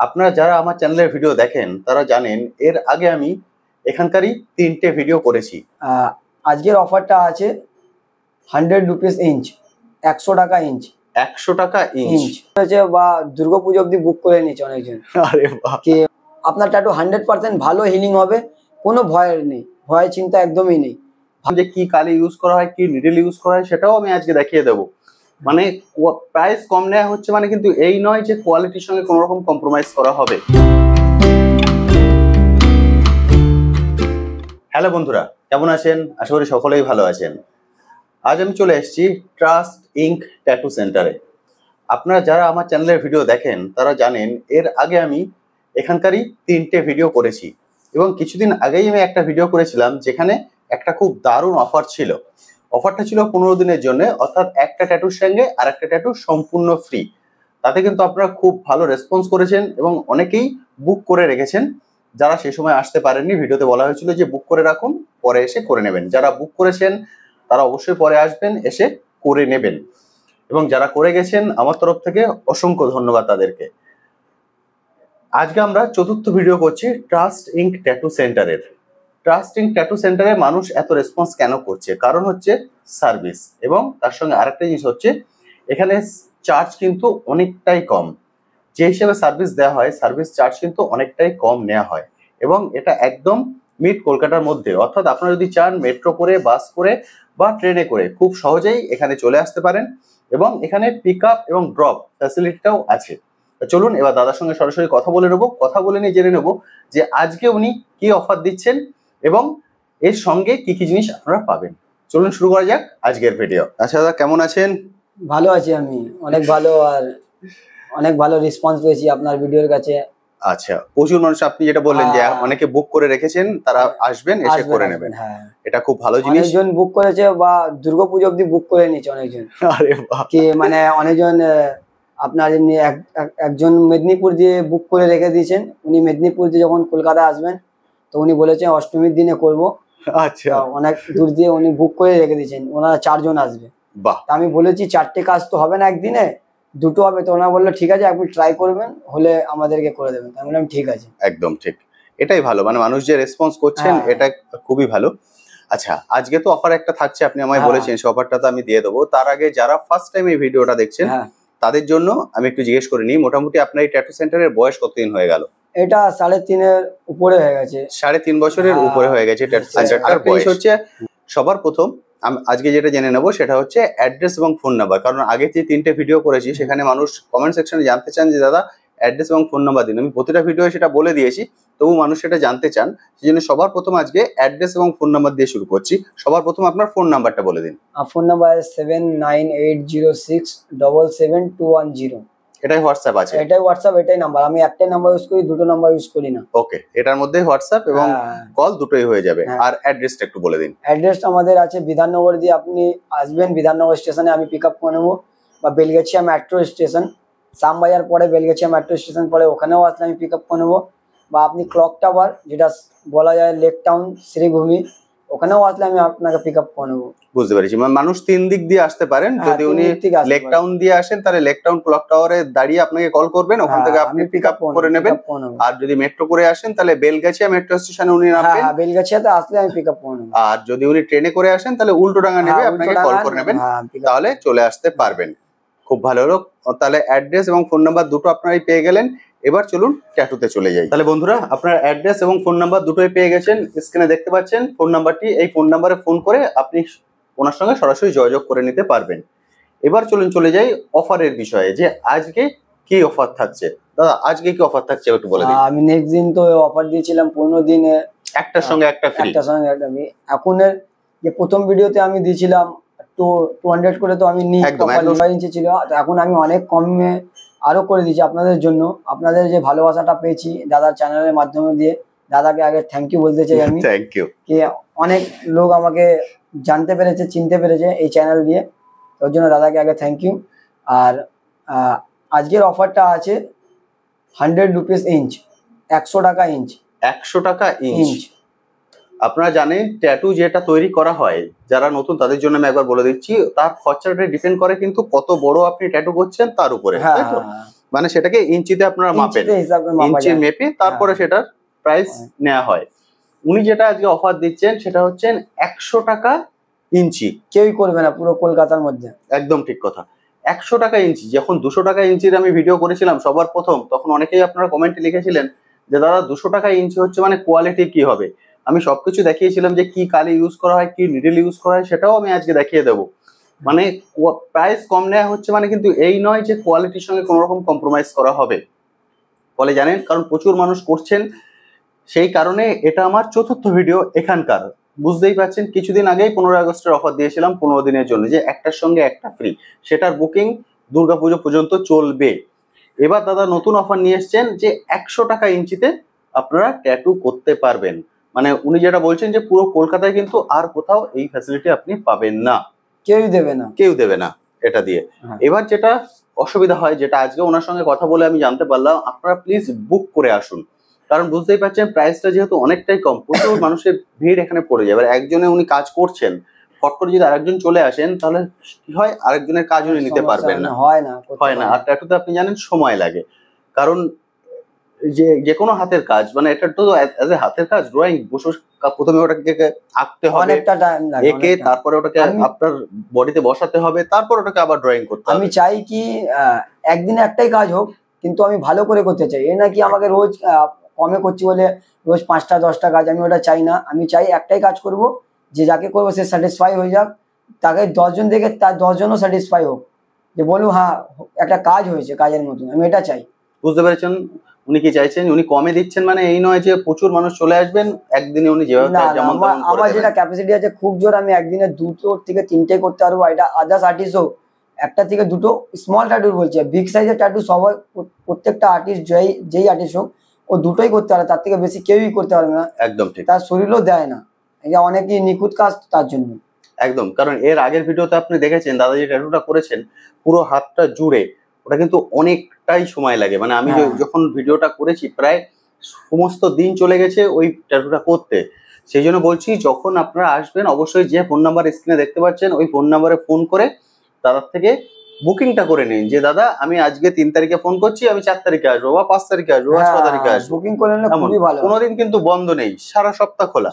আপনারা যারা আমার চ্যানেলের ভিডিও দেখেন তারা জানেন এর আগে আমি এখানকারই 3টে ভিডিও করেছি। আজকের অফারটা আছে 100 রুপিস ইঞ্চ, 100 টাকা ইঞ্চ। 100 টাকা ইঞ্চ হয়েছে বা দুর্গাপুজো অব্দি বুক করে নিয়েছে অনেকজন। আরে বাহ! কি আপনার ট্যাটু 100% ভালো হিলিং হবে, কোনো ভয়ের নেই, ভয় চিন্তা একদমই নেই। যে কি কালি ইউজ করা হয়, কি নিডল ইউজ করা হয় সেটাও আমি আজকে দেখিয়ে দেবো। মানে প্রাইস কম নেওয়া হচ্ছে মানে কিন্তু এই নয় যে কোয়ালিটির সঙ্গে কোনো রকম কম্প্রোমাইজ করা হবে। হ্যালো বন্ধুরা, কেমন আছেন? আশা করি সকলেই ভালো আছেন। আজ আমি চলে এসেছি ট্রাস্ট ইঙ্ক ট্যাটু সেন্টারে। আপনারা যারা আমার চ্যানেলের ভিডিও দেখেন তারা জানেন এর আগে আমি এখানকারই 3টে ভিডিও করেছি এবং কিছুদিন আগেই আমি একটা ভিডিও করেছিলাম যেখানে একটা খুব দারুণ অফার ছিল। অফারটা ছিল 15 দিনের জন্য, অর্থাৎ একটা ট্যাটুর সঙ্গে আর একটা ট্যাটু সম্পূর্ণ ফ্রি। তাতে কিন্তু আপনারা খুব ভালো রেসপন্স করেছেন এবং অনেকেই বুক করে রেখেছেন। যারা সে সময় আসতে পারেননি, ভিডিওতে বলা হয়েছিল যে বুক করে রাখুন, পরে এসে করে নেবেন। যারা বুক করেছেন তারা অবশ্যই পরে আসবেন, এসে করে নেবেন। এবং যারা করে গেছেন আমার তরফ থেকে অসংখ্য ধন্যবাদ তাদেরকে। আজকে আমরা চতুর্থ ভিডিও করছি ট্রাস্ট ইঙ্ক ট্যাটু সেন্টারের। ট্রাস্ট ইঙ্ক ট্যাটু সেন্টারে মানুষ এত রেসপন্স কেন করছে? কারণ হচ্ছে সার্ভিস, এবং তার সঙ্গে আরেকটা জিনিস হচ্ছে এখানে চার্জ কিন্তু অনেকটাই কম। যে হিসেবে সার্ভিস দেওয়া হয়, সার্ভিস চার্জ কিন্তু অনেকটাই কম নেওয়া হয় এবং এটা একদম মিড কলকাতার মধ্যে। অর্থাৎ আপনারা যদি চান মেট্রো করে, বাস করে বা ট্রেনে করে খুব সহজেই এখানে চলে আসতে পারেন এবং এখানে পিক আপ এবং ড্রপ ফ্যাসিলিটিটাও আছে। চলুন এবার দাদার সঙ্গে সরাসরি কথা বলে নেবো। কথা বলে নিয়ে জেনে নেবো যে আজকে উনি কি অফার দিচ্ছেন এবং এর সঙ্গে কি কি জিনিস আপনারা পাবেন। চলুন শুরু করা যাক আজকের ভিডিও। আচ্ছা দাদা, কেমন আছেন? ভালো আছি আমি, অনেক ভালো, আর অনেক ভালো রেসপন্স পেয়েছি আপনার ভিডিওর কাছে। আচ্ছা, প্রচুর মানুষ, আপনি যেটা বললেন যে অনেকে বুক করে রেখেছেন, তারা আসবেন, এসে করে নেবেন। হ্যাঁ, এটা খুব ভালো জিনিস। অনেকজন বুক করেছে বা দুর্গাপুজো অব্দি বুক করে নিয়েছে অনেকজন। আরে বাহ! কি মানে অনেকজন আপনার এমনি একজন মেদিনীপুর দিয়ে বুক করে রেখে দিয়েছেন। উনি মেদিনীপুর দিয়ে যখন কলকাতা আসবেন তো উনি বলেছেন অষ্টমীর দিনে করব। আচ্ছা, অনেক দূর দিয়ে উনি বুক করে রেখে দিয়েছেন, ওনারা 4 জন আসবে। বাহ! আমি বলেছি 4টে কাজ তো হবে না একদিনে, 2টো হবে। তো ওনারা বললো ঠিক আছে, আপনি ট্রাই করবেন, হলে আমাদেরকে করে দেবেন। আমি বললাম ঠিক আছে। একদম ঠিক, এটাই ভালো। মানে মানুষ যে রেসপন্স করছেন এটা খুবই ভালো। আচ্ছা, আজকে তো অফার একটা থাকছে, আপনি আমায় বলেছেন, সেই অফারটা তো আমি দিয়ে দেবো। তার আগে যারা ফার্স্ট টাইম এই ভিডিওটা দেখছেন তাদের জন্য আমি একটু জিজ্ঞেস করে নিই, মোটামুটি আপনার এই ট্যাটু সেন্টারের বয়স কতদিন হয়ে গেল? এটা 3.5-এর উপরে হয়ে গেছে। 3.5 বছরের উপরে হয়ে গেছে ট্যাটু সেন্টারটার বয়স। হচ্ছে সবার প্রথম আজকে যেটা জেনে নেবো সেটা হচ্ছে অ্যাড্রেস এবং ফোন নাম্বার। কারণ আগে যে 3টে ভিডিও করেছি সেখানে মানুষ কমেন্ট সেকশনে জানতে চান যে দাদা অ্যাড্রেস এবং ফোন নাম্বার দিন। আমি প্রতিটা ভিডিও সেটা বলে দিয়েছি, তবু মানুষ সেটা জানতে চান। সেই জন্য সবার প্রথম আজকে অ্যাড্রেস এবং ফোন নাম্বার দিয়ে শুরু করছি। সবার প্রথম আপনার ফোন নাম্বারটা বলে দিন। Phone number 7980677210। এটাই হোয়াটসঅ্যাপ আছে? এটাই হোয়াটসঅ্যাপ, এটাই নাম্বার। আমি একটাই নাম্বার ইউজ করি, 2টো নাম্বার ইউজ করি না। ওকে, এটার মধ্যে হোয়াটসঅ্যাপ এবং কল দুটোই হয়ে যাবে। আর অ্যাড্রেসটা একটু বলে দিন। অ্যাড্রেসটা আমাদের আছে বিধাননগর দিয়ে আপনি আসবেন, বিধাননগর স্টেশনে আমি পিক আপ করে নেবো, বা বেলগাছিয়া মেট্রো স্টেশন, শ্যামবাজার পরে বেলগাছিয়া মেট্রো স্টেশন পরে, ওখানেও আসলে আমি পিক আপ করে নেবো। বা আপনি ক্লক টাওয়ার, যেটা বলা যায় লেক টাউন শ্রীভূমি, ওখানেও আসলে আমি আপনাকে পিক আপ করে নেবো। বুঝতে পেরেছি, মানে মানুষ 3 দিক দিয়ে আসতে পারেন। যদি উনি লেক টাউন দিয়ে আসেন তাহলে লেক টাউন ক্লক টাওয়ারে দাঁড়িয়ে আপনাকে কল করবেন, ওখান থেকে আপনি পিক আপ করে নেবেন। আর যদি মেট্রো করে আসেন তাহলে বেলগাছিয়া মেট্রো স্টেশনে উনি নামবেন। হ্যাঁ, বেলগাছিয়াতে আসলে আমি পিক আপ করে নেব। আর যদি উনি ট্রেনে করে আসেন তাহলে উল্টোডাঙ্গা নেবে, আপনাকে কল করে নেবেন, তাহলে চলে আসতে পারবেন। খুব ভালো হলো। তাহলে অ্যাড্রেস এবং ফোন নাম্বার দুটো আপনারাই পেয়ে গেলেন। এবার চলুন ট্যাটুতে চলে যাই। তাহলে বন্ধুরা, আপনার অ্যাড্রেস এবং ফোন নাম্বার দুটোই পেয়ে গেছেন। স্ক্রিনে দেখতে পাচ্ছেন ফোন নাম্বারটি। এই ফোন নাম্বারে ফোন করে আপনি ওনার সঙ্গে সরাসরি যোগাযোগ করে নিতে পারবেন। এবার চলুন চলে যাই অফারের বিষয়ে, যে আজকে কি অফার থাকছে। দাদা আজকে কি অফার থাকছে একটু বলে দিন। আমি নেক্সট দিন তো অফার দিয়েছিলাম 15 দিনে একটার সঙ্গে একটা ফ্রি। একটার সঙ্গে একটা ফ্রি। এখনের যে প্রথম ভিডিওতে আমি দিয়েছিলাম 200 করে, তো আমি নিই 5 ইঞ্চি ছিল, এখন আমি অনেক কমে আরো করে দিয়েছি আপনাদের জন্য। আপনাদের যে ভালোবাসাটা পেয়েছি দাদার চ্যানেলের মাধ্যমে দিয়ে, দাদাকে আগে থ্যাংক ইউ বলতে চাই আমি। Thank you. কি অনেক লোক আমাকে জানতে পেরেছে, চিনতে পেরেছে এই চ্যানেল দিয়ে, ওর জন্য দাদাকে আগে থ্যাংক ইউ। আর আজকের অফারটা আছে 100 রুপিস ইঞ্চ, 100 টাকা ইঞ্চ। 100 টাকা ইঞ্চ। আপনারা জানেন ট্যাটু যেটা তৈরি করা হয়, যারা নতুন তাদের জন্য আমি একবার বলে দিচ্ছি, তার খরচাটা ডিপেন্ড করে কিন্তু কত বড় আপনি ট্যাটু করছেন তার উপরে, তাই তো? মানে সেটাকে ইঞ্চিতে আপনারা মাপেন, ইঞ্চিতে হিসাবে মাপা ইঞ্চির যায়। মেপে তারপরে সেটার প্রাইস নেওয়া হয়। উনি যেটা আজকে অফার দিচ্ছেন সেটা হচ্ছে 100 টাকা ইঞ্চি। কেউই করবে না পুরো কলকাতার মধ্যে। একদম ঠিক কথা, 100 টাকা ইঞ্চি। যখন 200 টাকা ইঞ্চির আমি ভিডিও করেছিলাম সবার প্রথম, তখন অনেকেই আপনারা কমেন্টে লিখেছিলেন যে দাদা 200 টাকা ইঞ্চি হচ্ছে মানে কোয়ালিটি কি হবে। আমি সবকিছু দেখিয়েছিলাম যে কি কালি ইউজ করা হয়, কি নিডল ইউজ করা হয়, সেটাও আমি আজকে দেখিয়ে দেবো। মানে প্রাইস কম নেওয়া হচ্ছে মানে কিন্তু এই নয় যে কোয়ালিটির সঙ্গে কোনো রকম কম্প্রোমাইজ করা হবে। ফলে জানেন, কারণ প্রচুর মানুষ করছেন, সেই কারণে এটা আমার 4র্থ ভিডিও এখানকার। বুঝতেই পারছেন, কিছুদিন আগেই 15 আগস্টের অফার দিয়েছিলাম 15 দিনের জন্য, যে একটার সঙ্গে একটা ফ্রি। সেটার বুকিং দুর্গাপুজো পর্যন্ত চলবে। এবার দাদা নতুন অফার নিয়ে এসছেন যে 100 টাকা ইঞ্চিতে আপনারা ট্যাটু করতে পারবেন। মানে উনি যেটা বলছেন যে পুরো কলকাতায় কিন্তু আর কোথাও এই ফ্যাসিলিটি আপনি পাবেন না, কেউই দেবে না। কেউ দেবে না এটা দিয়ে। এবার যেটা অসুবিধা হয়, যেটা আজকে ওনার সঙ্গে কথা বলে আমি জানতে পারলাম, আপনারা প্লিজ বুক করে আসুন। কারণ বুঝতেই পারছেন প্রাইসটা যেহেতু অনেকটাই কম, প্রচুর মানুষের ভিড় এখানে পড়ে যায়। এবার একজনে উনি কাজ করছেন, ফট করে যদি আরেকজন চলে আসেন তাহলে কি হয়, আরেকজনের কাজ উনি নিতে পারবেন না, হয় না, হয় না। আর ট্যাটুতে আপনি জানেন সময় লাগে, কারণ যে কোনো হাতের কাজ, মানে এটা তো অ্যাজ এ হাতের কাজ, ড্রয়িং বসে প্রথমে ওটাকে আঁকতে হবে, অনেকটা টাইম লাগে, এঁকে তারপরে ওটাকে আপনার বডিতে বসাতে হবে, তারপর ওটাকে আবার ড্রয়িং করতে হবে। আমি চাই কি একদিনে একটাই কাজ হোক, কিন্তু আমি ভালো করে করতে চাই। এ নাকি আমাকে রোজ কমে করছি বলে রোজ 5টা 10টা কাজ, আমি ওটা চাই না। আমি চাই একটাই কাজ করব, যে যাকে করবো সে স্যাটিসফাই হয়ে যাক, তাকে 10 জন দেখে তার 10 জনও স্যাটিসফাই হোক, যে বলুন হ্যাঁ একটা কাজ হয়েছে, কাজের মতন। আমি এটা চাই। বুঝতে পেরেছেন উনি কি চাইছেন? উনি কমে দিচ্ছেন মানে এই নয় যে প্রচুর মানুষ চলে আসবেন একদিনে, উনি যেভাবে না, যেমন তেমন করে আমার দেবেন। যেটা ক্যাপাসিটি আছে খুব জোর, আমি একদিনে 2 থেকে 3টে করতে পারবো। এটা আদার্স আর্টিস্টও 1টা থেকে 2টো স্মল ট্যাটু বলছে, বিগ সাইজের ট্যাটু সবাই, প্রত্যেকটা আর্টিস্ট যেই আর্টিস্ট হোক ও 2টোই করতে পারে, তার থেকে বেশি কেউই করতে পারবে না। একদম ঠিক, তার শরীরও দেয় না, এটা অনেকই নিখুঁত কাজ তার জন্য। একদম। কারণ এর আগের ভিডিওতে আপনি দেখেছেন দাদা যে ট্যাটুটা করেছেন পুরো হাতটা জুড়ে, ওটা কিন্তু অনেকটাই সময় লাগে। মানে আমি যখন ভিডিওটা করেছি প্রায় সমস্ত দিন চলে গেছে ওই ট্যাটুটা করতে। সেই জন্য বলছি, যখন আপনারা আসবেন অবশ্যই যে ফোন নাম্বার স্ক্রিনে দেখতে পাচ্ছেন ওই ফোন নাম্বারে ফোন করে দাদার থেকে বুকিংটা করে নিন, যে দাদা আমি আজকে 3 তারিখে ফোন করছি, আমি 4 তারিখে আসবো বা 5 তারিখে আসবো বা 6 তারিখে আসবো। বুকিং করে নিলে খুবই ভালো। কোনোদিন কিন্তু বন্ধ নেই, সারা সপ্তাহ খোলা,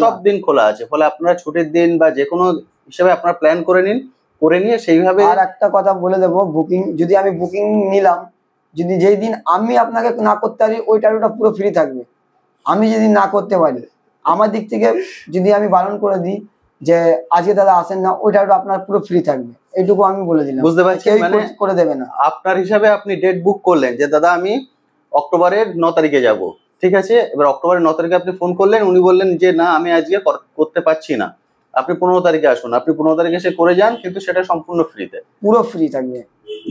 সব দিন খোলা আছে। ফলে আপনারা ছুটির দিন বা যে কোনো হিসেবে আপনারা প্ল্যান করে নিন, করে নিয়ে সেইভাবে। আর একটা কথা বলে দেবো, বুকিং যদি আমি বুকিং নিলাম, যদি যেই দিন আমি আপনাকে না করতে পারি ওই ট্যাটুটা পুরো ফ্রি থাকবে। আমি যদি না করতে পারি, আমার দিক থেকে যদি আমি বারণ করে দিই যে আজকে দাদা আসেন না, ওই ট্যাটুটা আপনার পুরো ফ্রি থাকবে, এইটুকু আমি বলে দিলাম। বুঝতে পারছি, কেউ মানে করে দেবে না। আপনার হিসাবে আপনি ডেট বুক করলেন যে দাদা আমি অক্টোবরের 9 তারিখে যাব, ঠিক আছে। এবার অক্টোবরের 9 তারিখে আপনি ফোন করলেন, উনি বললেন যে না আমি আজকে করতে পারছি না, আপনি 15 তারিখে আসুন। আপনি 15 তারিখে এসে করে যান, কিন্তু সেটা সম্পূর্ণ ফ্রিতে, পুরো ফ্রি থাকবে।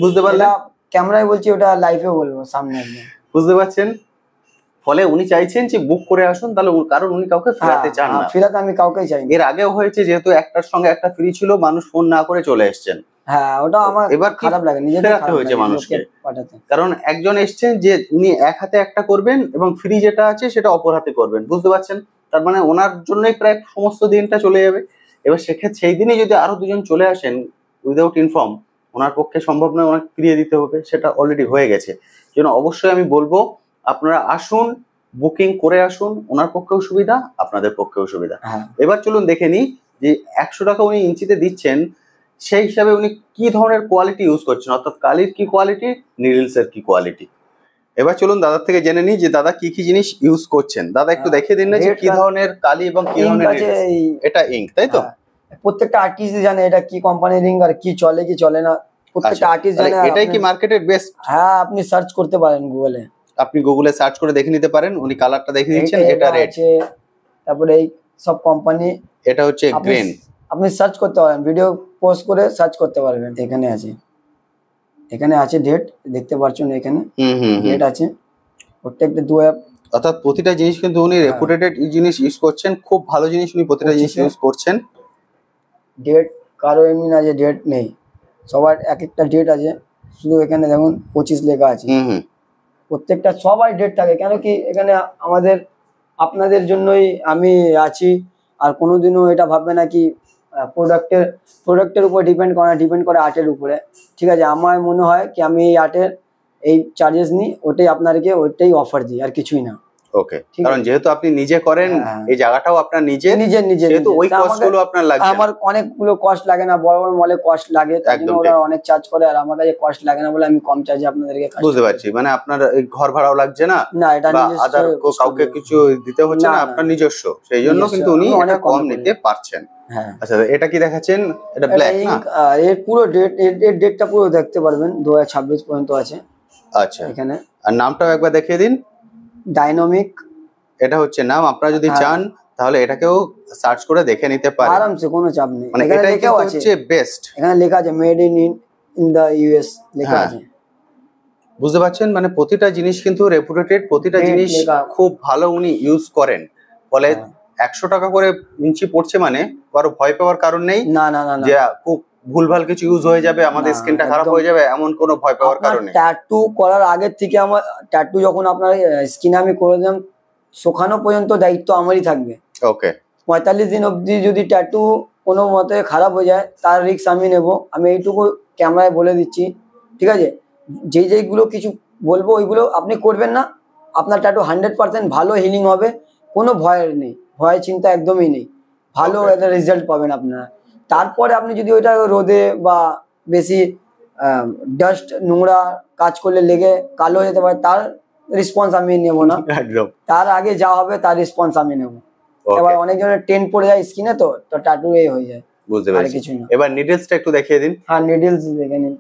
বুঝতে পারলেন? ক্যামেরায় বলছি, ওটা লাইভে বলবো সামনে একদম। বুঝতে পারছেন? ফলে উনি চাইছেন যে বুক করে আসুন, তাহলে কারণ উনি কাউকে ফেরাতে চান না। ফেরাতে আমি কাউকেই চাই না। এর আগেও হয়েছে, যেহেতু একটার সঙ্গে একটা ফ্রি ছিল, মানুষ ফোন না করে চলে এসছেন। হ্যাঁ, ওটা আমার এবার খারাপ লাগে, নিজেকে ফেরাতে হয়েছে মানুষকে পাঠাতে। কারণ একজন এসছেন যে উনি এক হাতে একটা করবেন এবং ফ্রি যেটা আছে সেটা অপর হাতে করবেন, বুঝতে পারছেন? তার মানে ওনার জন্যই প্রায় সমস্ত দিনটা চলে যাবে। এবার সেক্ষেত্রে সেই দিনই যদি আরো 2জন চলে আসেন উইদাউট ইনফর্ম, ওনার পক্ষে সম্ভব নয়, ওনাকে ফিরিয়ে দিতে হবে, সেটা অলরেডি হয়ে গেছে। জন্য অবশ্যই আমি বলবো আপনারা আসুন, বুকিং করে আসুন, ওনার পক্ষেও সুবিধা, আপনাদের পক্ষেও সুবিধা। এবার চলুন দেখে নিই যে 100 টাকা উনি ইঞ্চিতে দিচ্ছেন, সেই হিসাবে উনি কি ধরনের কোয়ালিটি ইউজ করছেন, অর্থাৎ কালির কি কোয়ালিটি, নিডলস এর কি কোয়ালিটি। এবার চলুন দাদার থেকে জেনে নিই যে দাদা কি কি জিনিস ইউজ করছেন। দাদা একটু দেখিয়ে দিন না যে কি ধরনের কালি এবং কি ধরনের নিডলস। এটা ইঙ্ক, তাই তো? প্রত্যেকটা আর্টিস্ট জানে এটা কি কোম্পানির রিং আর কি চলে কি চলে না, প্রত্যেকটা আর্টিস্ট জানে। এটাই কি মার্কেটের বেস্ট? হ্যাঁ, আপনি সার্চ করতে পারেন গুগলে, আপনি গুগলে সার্চ করে দেখে নিতে পারেন। উনি কালারটা দেখে দিচ্ছেন, এটা রেড, তারপরে এই সব কোম্পানি, এটা হচ্ছে গ্রিন। আপনি সার্চ করতে পারেন, ভিডিও পোস্ট করে সার্চ করতে পারবেন। এখানে আছে ডেট, দেখতে পাচ্ছেন এখানে ডেট আছে প্রত্যেকটা অর্থাৎ প্রতিটা জিনিস কিন্তু উনি রেপুটেটেড জিনিস ইউজ করছেন, খুব ভালো জিনিস উনি প্রতিটা জিনিস ইউজ করছেন। ডেট কারো এমনি না যে ডেট নেই, সবার এক একটা ডেট আছে। শুধু এখানে দেখুন 25 লেখা আছে, প্রত্যেকটা সবাই ডেট থাকে। কেন কি এখানে আমাদের আপনাদের জন্যই আমি আছি। আর কোনোদিনও এটা ভাববে না কি প্রোডাক্টের উপর ডিপেন্ড করে আর্টের উপরে, ঠিক আছে। আমার মনে হয় কি আমি এই আর্টের এই চার্জেস নিই, ওটাই আপনাদেরকে ওইটাই অফার দিই, আর কিছুই না। ওকে, ঠিক কারণ আছে। যেহেতু আপনি নিজে করেন, হ্যাঁ। এই জায়গাটাও আপনার নিজের, নিজের যেহেতু ওই তা কস্ট গুলো আপনার লাগছে না। আমার অনেকগুলো কস্ট লাগে না, বড় বড় মলে কস্ট লাগে, তার জন্য একদম ওরা ঠিক। অনেক চার্জ করে, আর আমার কাছে কস্ট লাগে না বলে আমি কম চার্জে আপনাদেরকে কাজ বুঝতে পারছি, মানে আপনার এই ঘর ভাড়াও লাগছে না, না, এটা বা নিজস্ব আদার কাউকে studio। কিছু দিতে হচ্ছে না, না, না। আপনার নিজস্ব, সেই জন্য নিজস্ব, কিন্তু উনি আমি অনেক এটা কম কমে করি। নিতে পারছেন। হ্যাঁ। আচ্ছা, এটা কি দেখাচ্ছেন? এটা এটা ব্ল্যাক না? ink, এর পুরো ডেট, এর ডেটটা পুরো দেখতে পারবেন, 2026 পর্যন্ত আছে আচ্ছা, এখানে। আর নামটাও একবার দেখিয়ে দিন। ডাইনামিক, এটা হচ্ছে নাম, আপনারা যদি হ্যাঁ। চান তাহলে এটাকেও সার্চ করে দেখে নিতে পারেন। আরামসে, কোনো চাপ নেই। মানে এখানে এটাই লেখাও কিন্তু আছে, হচ্ছে বেস্ট। এখানে লেখা আছে মেড ইন দ্য ইউএস লেখা হ্যাঁ। আছে। বুঝতে পারছেন, মানে প্রতিটা জিনিস কিন্তু রেপুটেটেড, প্রতিটা Date জিনিস লেখা। খুব ভালো উনি ইউজ করেন। ফলে হ্যাঁ। 100 টাকা করে ইঞ্চি পড়ছে মানে কারো ভয় পাওয়ার কারণ নেই না না না না, যে খুব ভুলভাল কিছু ইউজ হয়ে যাবে, আমাদের না, স্কিনটা খারাপ একদম। হয়ে যাবে, এমন কোনো ভয় পাওয়ার আপনার কারণ নেই। ট্যাটু করার আগের থেকে আমার ট্যাটু যখন আপনার স্কিনে আমি করে দিলাম, শোকানো পর্যন্ত দায়িত্ব আমারই থাকবে। ওকে, 45 দিন অবধি যদি ট্যাটু কোনো মতে খারাপ হয়ে যায়, তার রিস্ক আমি নেব। আমি এইটুকু ক্যামেরায় বলে দিচ্ছি, ঠিক আছে? যেইগুলো কিছু বলবো ওইগুলো আপনি করবেন না, আপনার ট্যাটু 100% ভালো হিলিং হবে, কোনো ভয়ের নেই, ভয়ের চিন্তা একদমই নেই, ভালো Okay. একটা রেজাল্ট পাবেন আপনারা। তারপরে আপনি যদি ওইটা রোদে বা বেশি ডাস্ট নোংরা কাজ করলে লেগে কালো হয়ে যেতে পারে, তার রেসপন্স আমি নেব না। একদম। তার আগে যা হবে তার রেসপন্স আমি নেব। Okay, এবার অনেকজনের টেন্ট পড়ে যায় স্কিনে, তো ট্যাটু হয়ে যায়। বুঝতে আর পেরেছি। কিছুই না। এবার নিডলসটা একটু দেখিয়ে দিন। হ্যাঁ, নিডলস দেখে নিন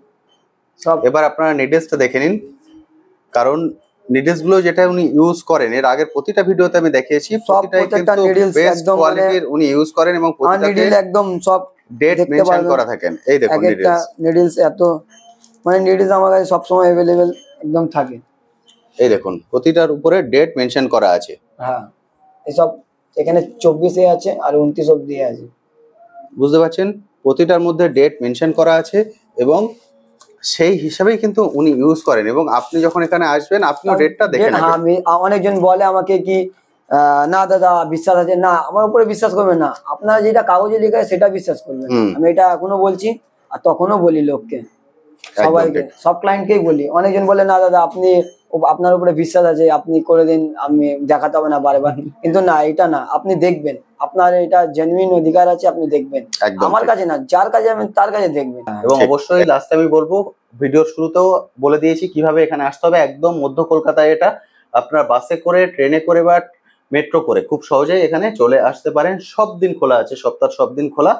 সব। এবার আপনারা নিডলসটা দেখে নিন, কারণ নিডলস গুলো যেটা উনি ইউজ করেন, এর আগের প্রতিটা ভিডিওতে আমি দেখিয়েছি, প্রতিটাই প্রত্যেকটা কিন্তু needles বেস্ট একদম মানে কোয়ালিটির উনি ইউজ করেন, এবং আর প্রতিটাতে নিডল একদম সব ডেট দেখতে মেনশন পারবেন। করা থাকেন। এই দেখুন এক একটা নিডলস, নিডলস এত, মানে নিডলস আমার কাছে সবসময় অ্যাভেলেবেল একদম থাকে। এই দেখুন প্রতিটার উপরে ডেট মেনশন করা আছে। হ্যাঁ, এসব এখানে 24-এ আছে আর 29 অব্দি আছে। বুঝতে পারছেন, প্রতিটার মধ্যে ডেট মেনশন করা আছে, এবং সেই হিসাবেই কিন্তু উনি ইউজ করেন, এবং আপনি যখন এখানে আসবেন আপনিও ডেটটা দেখে হ্যাঁ, নেবেন। আমি অনেকজন বলে আমাকে কি না দাদা বিশ্বাস আছে না, আমার উপরে বিশ্বাস করবেন না, আপনারা যেটা কাগজে লেখা আছে সেটা বিশ্বাস করবেন। হুম। আমি এটা এখনো বলছি, আর তখনও বলি লোককে, সবাইকে, ঠিক। সব ক্লায়েন্টকেই বলি। অনেকজন বলে না দাদা আপনি, আপনার উপরে বিশ্বাস আছে, আপনি করে দিন, আমি দেখাতে হবে না বারবার। কিন্তু না, এটা না, আপনি দেখবেন, আপনার এটা জেনুইন অধিকার আছে, আপনি দেখবেন। একদম আমার ঠিক। কাছে না, যার কাছে আমি তার কাছে দেখবেন। এবং অবশ্যই লাস্টে আমি বলবো, ভিডিওর শুরুতেও বলে দিয়েছি কিভাবে এখানে আসতে হবে। একদম মধ্য কলকাতায় এটা, আপনার বাসে করে, ট্রেনে করে বা মেট্রো করে খুব সহজেই এখানে চলে আসতে পারেন। সব দিন খোলা আছে, সপ্তাহের সব দিন খোলা।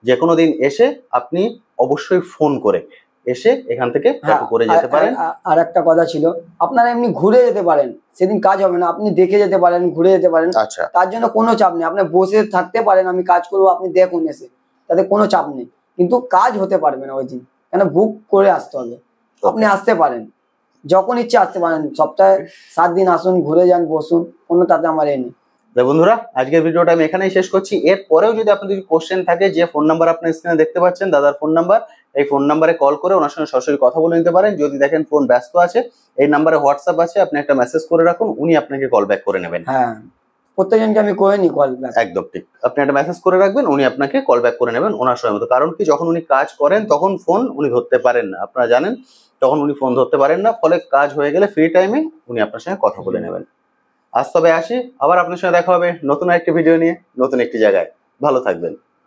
যে কোনো দিন এসে আপনি অবশ্যই ফোন করে এসে এখান থেকে ট্যাটু করে যেতে পারেন। আর একটা কথা ছিল, আপনারা এমনি ঘুরে যেতে পারেন, সেদিন কাজ হবে না, আপনি দেখে যেতে পারেন, ঘুরে যেতে পারেন। আচ্ছা, তার জন্য কোনো চাপ নেই, আপনি বসে থাকতে পারেন, আমি কাজ করবো, আপনি দেখুন এসে, তাতে কোনো চাপ নেই। কিন্তু কাজ হতে পারবে না ওই দিন, কেন বুক করে আসতে হবে। আপনি আসতে পারেন, যখন ইচ্ছে আসতে পারেন, সপ্তাহে 7 দিন আসুন, ঘুরে যান, বসুন, কোনো তাতে আমার এ নেই। বন্ধুরা, আজকের ভিডিওটা আমি এখানেই শেষ করছি। এরপরেও যদি আপনাদের কোশ্চেন থাকে, যে ফোন নাম্বার আপনার স্ক্রিনে দেখতে পাচ্ছেন, দাদার ফোন নাম্বার, এই ফোন নাম্বারে কল করে ওনার সঙ্গে সরাসরি কথা বলে নিতে পারেন। যদি দেখেন ফোন ব্যস্ত আছে, এই নাম্বারে হোয়াটসঅ্যাপ আছে, আপনি একটা মেসেজ করে রাখুন, উনি আপনাকে কল ব্যাক করে নেবেন। হ্যাঁ, প্রত্যেকজনকে আমি করে নি কল ব্যাক। একদম ঠিক, আপনি একটা মেসেজ করে রাখবেন, উনি আপনাকে কল ব্যাক করে নেবেন ওনার সময় মতো। কারণ কি, যখন উনি কাজ করেন তখন ফোন উনি ধরতে পারেন না, আপনারা জানেন, তখন উনি ফোন ধরতে পারেন না। ফলে কাজ হয়ে গেলে ফ্রি টাইমে উনি আপনার সঙ্গে কথা বলে নেবেন। আজ তবে আসি, আবার আপনার সঙ্গে দেখা হবে নতুন একটি ভিডিও নিয়ে, নতুন একটি জায়গায়। ভালো থাকবেন।